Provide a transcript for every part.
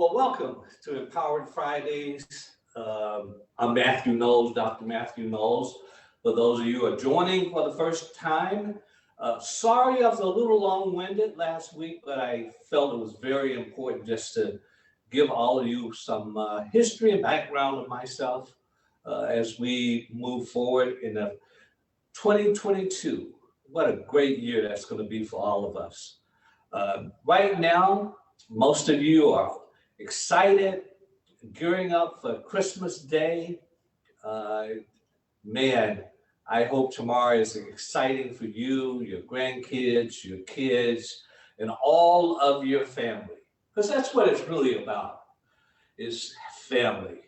Well, welcome to Empowered Fridays. I'm Mathew Knowles, Dr. Mathew Knowles. For those of you who are joining for the first time, sorry I was a little long-winded last week, but I felt it was very important just to give all of you some history and background of myself as we move forward in 2022. What a great year that's going to be for all of us. Right now, most of you are excited, gearing up for Christmas Day. Man, I hope tomorrow is exciting for you, your grandkids, your kids, and all of your family. Because that's what it's really about, is family.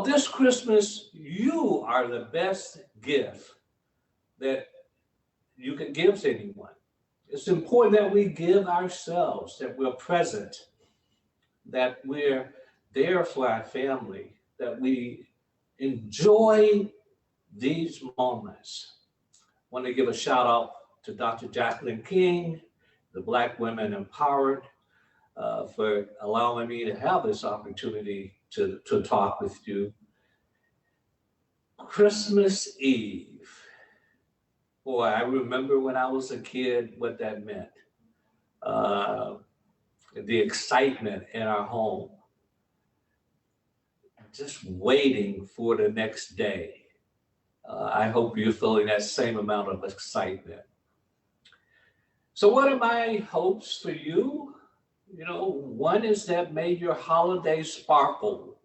This Christmas, you are the best gift that you can give to anyone. It's important that we give ourselves, that we're present, that we're there for our family, that we enjoy these moments. I want to give a shout out to Dr. Jacqueline King, the Black Women Empowered, for allowing me to have this opportunity to talk with you. Christmas Eve. Boy, I remember when I was a kid what that meant. The excitement in our home. Just waiting for the next day. I hope you're feeling that same amount of excitement. So what are my hopes for you? One is that may your holiday sparkle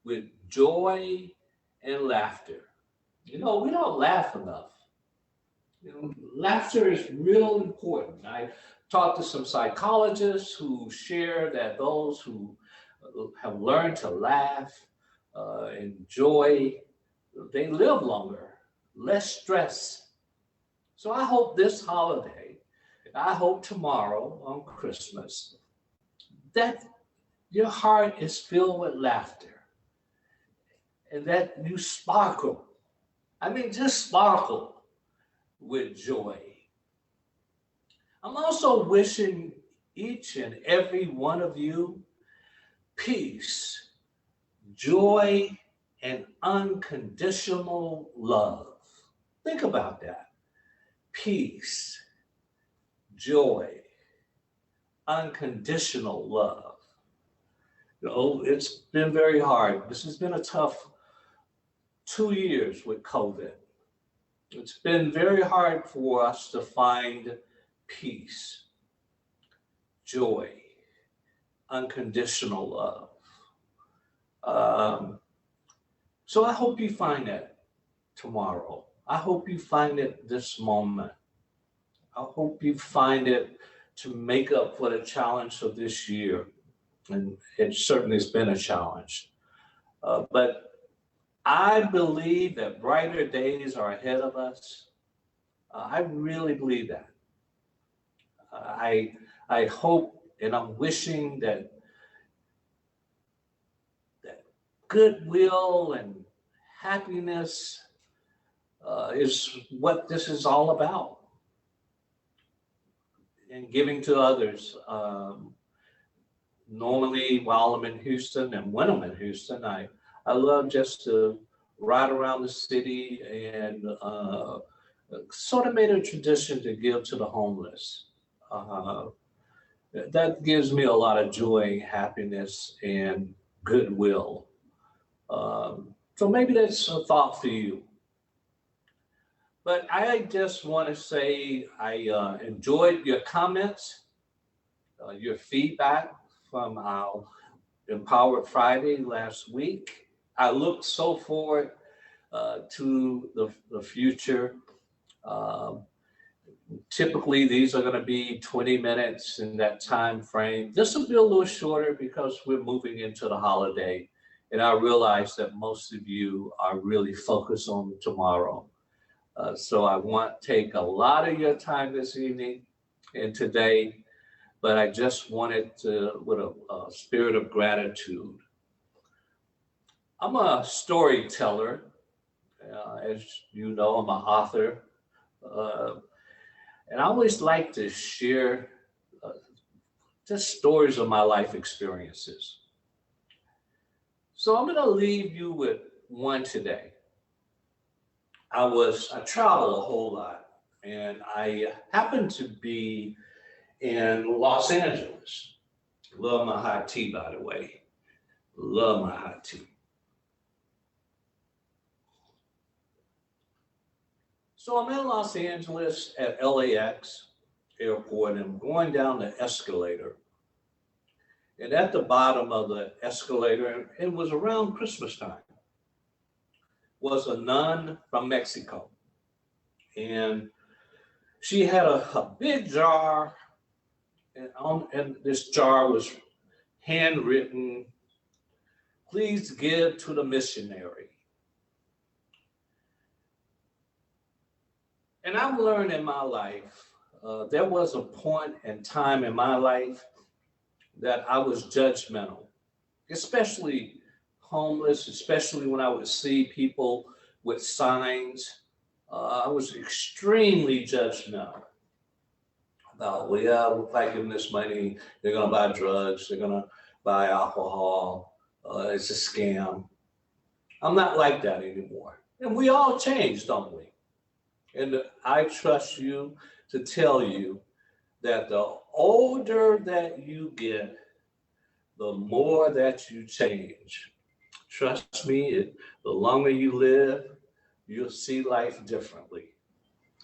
with joy and laughter. We don't laugh enough. Laughter is real important. I talked to some psychologists who share that those who have learned to laugh, enjoy, they live longer, less stress. So I hope this holiday, I hope tomorrow on Christmas, that your heart is filled with laughter and that you sparkle. Just sparkle with joy. I'm also wishing each and every one of you peace, joy, and unconditional love. Think about that. Peace, joy, unconditional love. It's been very hard. This has been a tough 2 years with COVID. It's been very hard for us to find peace, joy, unconditional love. So I hope you find that tomorrow. I hope you find it this moment. I hope you find it to make up for the challenge of this year. And it certainly has been a challenge. But I believe that brighter days are ahead of us. I really believe that. I hope and I'm wishing that goodwill and happiness is what this is all about. And giving to others. Normally, while I'm in Houston and when I'm in Houston, I love just to ride around the city and sort of made a tradition to give to the homeless. That gives me a lot of joy, happiness, and goodwill. So maybe that's a thought for you. But I just want to say I enjoyed your comments, your feedback from our Empowered Friday last week. I look so forward to the future. Typically, these are going to be 20 minutes in that time frame. This will be a little shorter because we're moving into the holiday. And I realize that most of you are really focused on tomorrow. So I won't take a lot of your time this evening and today, but I just wanted to, with a spirit of gratitude. I'm a storyteller. As you know, I'm an author. And I always like to share just stories of my life experiences. So I'm going to leave you with one today. I travel a whole lot, and I happened to be in Los Angeles. Love my hot tea, by the way. Love my hot tea. So I'm in Los Angeles at LAX airport, and I'm going down the escalator. And at the bottom of the escalator, it was around Christmas time, was a nun from Mexico. And she had a big jar, and this jar was handwritten, "Please give to the missionary." And I've learned in my life, there was a point in time in my life that I was judgmental, especially homeless, especially when I would see people with signs. I was extremely judgmental about, well, yeah, if I give them this money, they're going to buy drugs, they're going to buy alcohol, it's a scam. I'm not like that anymore. And we all change, don't we? And I trust you to tell you that the older that you get, the more that you change. Trust me, the longer you live, you'll see life differently.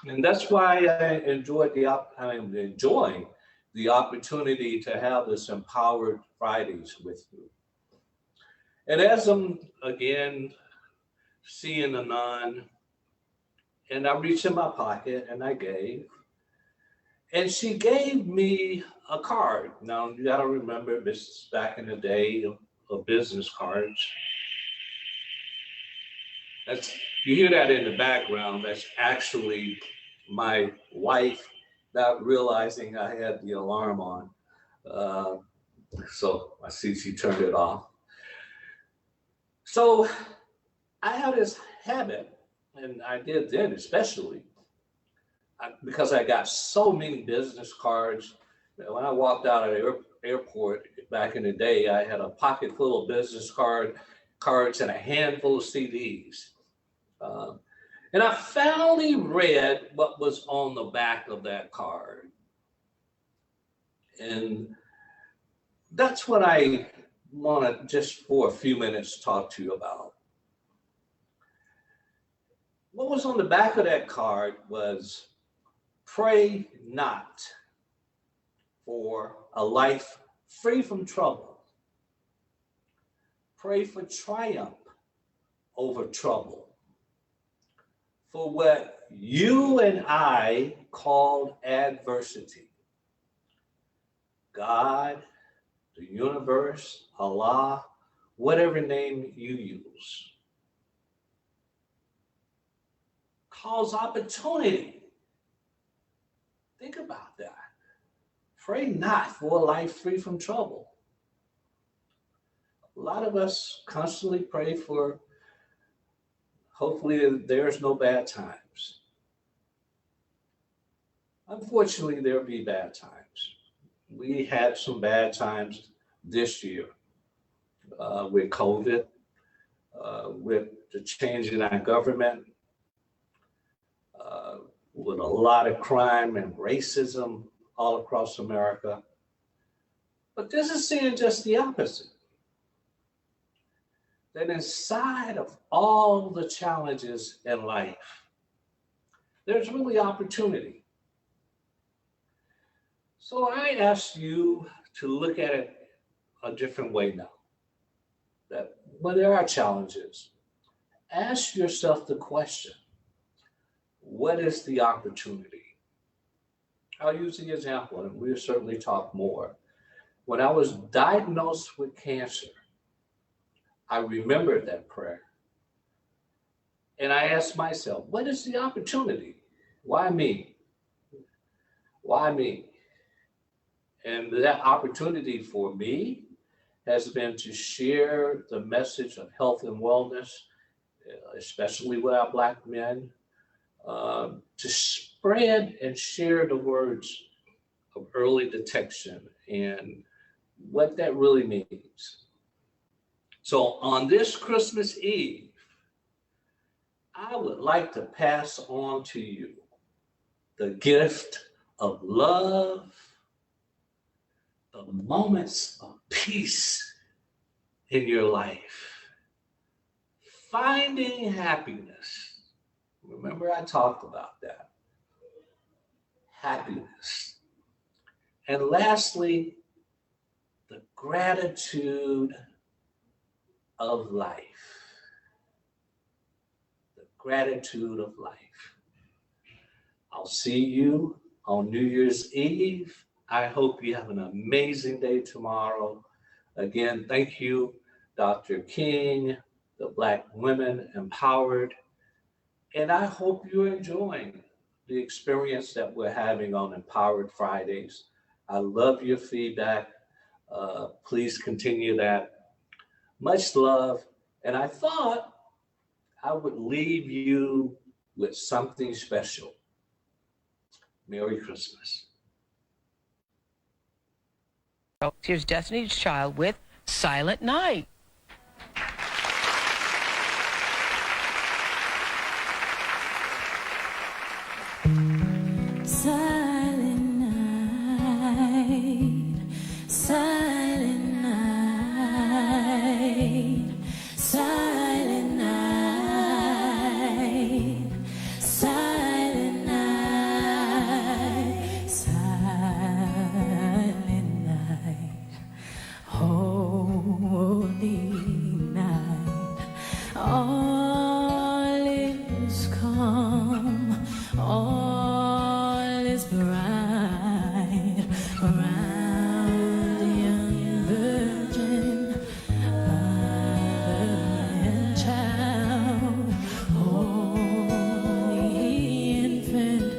And that's why I'm enjoying the opportunity to have this Empowered Fridays with you. And as I'm, again, seeing the nun, and I reached in my pocket and I gave. And she gave me a card. Now, you got to remember, this is back in the day of business cards. You hear that in the background. That's actually my wife not realizing I had the alarm on. So I see she turned it off. So I have this habit, and I did then especially, because I got so many business cards. When I walked out of the airport back in the day, I had a pocket full of business cards and a handful of CDs. And I finally read what was on the back of that card. And that's what I want to just for a few minutes talk to you about. What was on the back of that card was, "Pray not for a life free from trouble. Pray for triumph over trouble. For what you and I called adversity, God, the universe, Allah, whatever name you use, calls opportunity." Think about that. Pray not for a life free from trouble. A lot of us constantly pray for, hopefully there's no bad times. Unfortunately, there'll be bad times. We had some bad times this year with COVID, with the change in our government, with a lot of crime and racism all across America. But this is saying just the opposite. That inside of all the challenges in life, there's really opportunity. So I ask you to look at it a different way now. That when there are challenges, ask yourself the question, what is the opportunity? I'll use the example, and we'll certainly talk more. When I was diagnosed with cancer, I remembered that prayer. And I asked myself, what is the opportunity? Why me? Why me? And that opportunity for me has been to share the message of health and wellness, especially with our Black men, to spread and share the words of early detection and what that really means. So on this Christmas Eve, I would like to pass on to you the gift of love, the moments of peace in your life, finding happiness. Remember, I talked about that. Happiness. And lastly, the gratitude of life. The gratitude of life. I'll see you on New Year's Eve. I hope you have an amazing day tomorrow. Again, thank you, Dr. King, the Black Women Empowered. And I hope you're enjoying the experience that we're having on Empowered Fridays. I love your feedback. Please continue that. Much love. And I thought I would leave you with something special. Merry Christmas. Here's Destiny's Child with Silent Night. Silent night, silent night, silent night, silent night, silent night, holy night, all is calm, all is bright around the young virgin, mother and child, holy infant,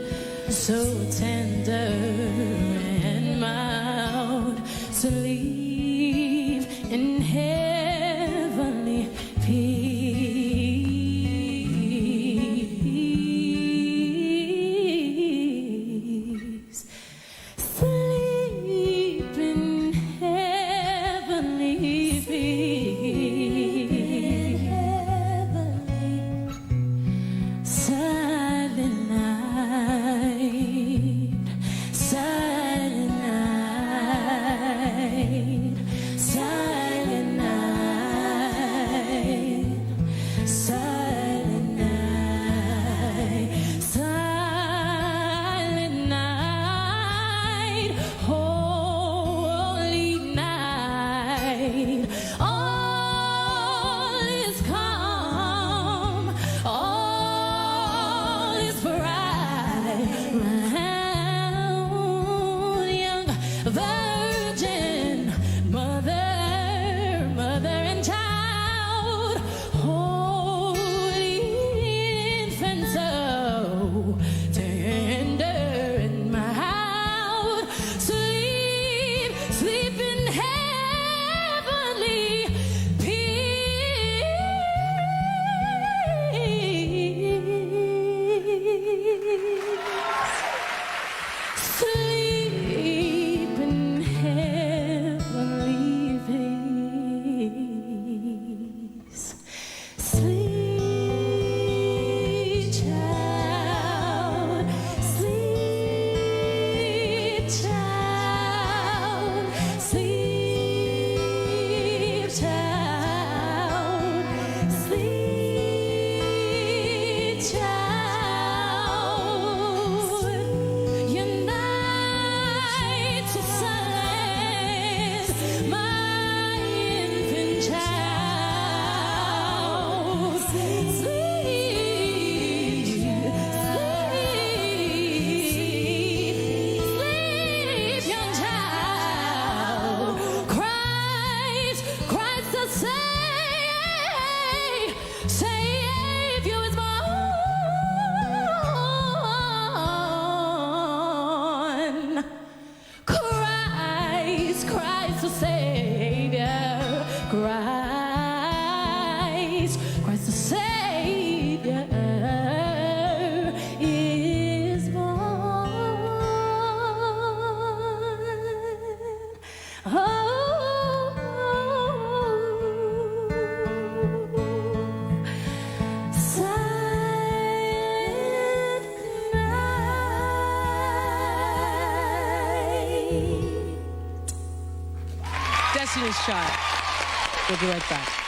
so tender and mild, sleep in heavenly peace. Sleep in heavenly peace. Silent night, silent night, silent night, silent night, silent night, holy night, all is calm, all is bright round young virgin, mother and child, holy infant, so tender and mild, sleep in heavenly peace. Sleep in heavenly peace. Sleep, child. Sleep, child. Sleep, child. Sleep, child. Unite to silence my infant child. Sleep, sleep, young child. Christ the Savior is born. Christ the Savior, Christ the Savior is born. Destiny's Child. We'll be right back.